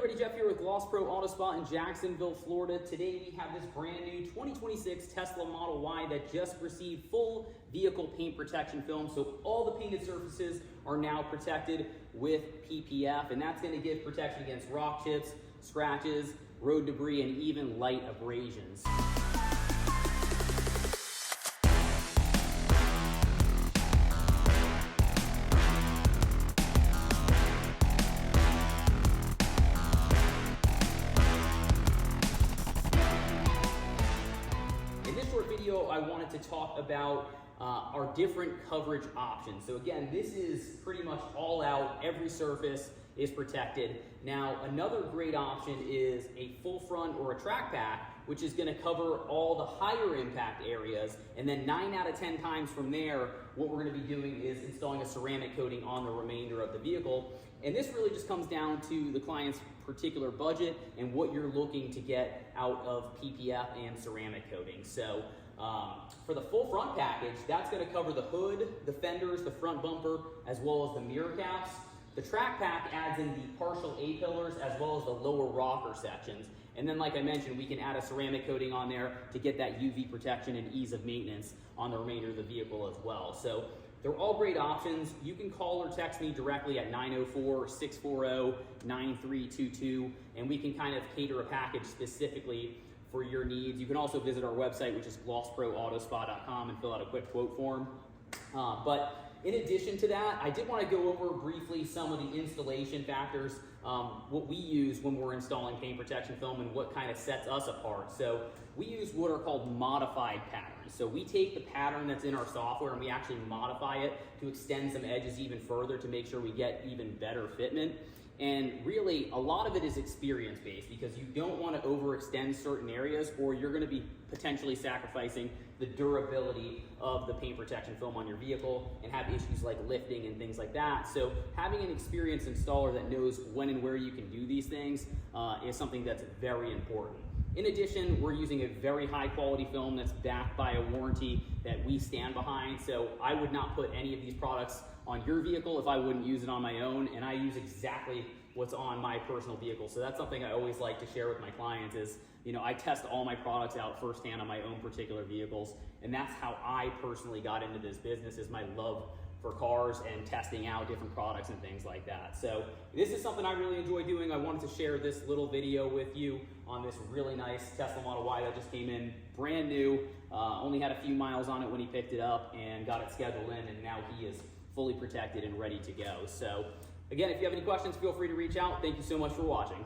everybody, Jeff here with Gloss Pro Auto Spot in Jacksonville, Florida. Today we have this brand new 2026 Tesla Model Y that just received full vehicle paint protection film. So all the painted surfaces are now protected with PPF, and that's going to give protection against rock chips, scratches, road debris, and even light abrasions. In this short video, I wanted to talk about our different coverage options. So again, this is pretty much all out, every surface is protected. Now, another great option is a full front or a track pack, which is gonna cover all the higher impact areas. And then 9 out of 10 times from there, what we're gonna be doing is installing a ceramic coating on the remainder of the vehicle. And this really just comes down to the client's particular budget and what you're looking to get out of PPF and ceramic coating. So for the full front package, that's gonna cover the hood, the fenders, the front bumper, as well as the mirror caps. The track pack adds in the partial A-pillars as well as the lower rocker sections. And then, like I mentioned, we can add a ceramic coating on there to get that UV protection and ease of maintenance on the remainder of the vehicle as well. So they're all great options. You can call or text me directly at 904-640-9322, and we can kind of cater a package specifically for your needs. You can also visit our website, which is glossproautospot.com, and fill out a quick quote form. But in addition to that, I did want to go over briefly some of the installation factors, what we use when we're installing paint protection film and what kind of sets us apart. So we use what are called modified patterns. So we take the pattern that's in our software and we actually modify it to extend some edges even further to make sure we get even better fitment. And really, a lot of it is experience-based because you don't want to overextend certain areas or you're going to be potentially sacrificing the durability of the paint protection film on your vehicle and have issues like lifting and things like that. So having an experienced installer that knows when and where you can do these things is something that's very important. In addition, we're using a very high quality film that's backed by a warranty that we stand behind. So I would not put any of these products on your vehicle if I wouldn't use it on my own, and I use exactly what's on my personal vehicle. So that's something I always like to share with my clients is, you know, I test all my products out firsthand on my own particular vehicles, and that's how I personally got into this business, is my love for cars and testing out different products and things like that. So this is something I really enjoy doing. I wanted to share this little video with you on this really nice Tesla Model Y that just came in brand new, only had a few miles on it when he picked it up and got it scheduled in, and now he is fully protected and ready to go. So again, if you have any questions, feel free to reach out. Thank you so much for watching.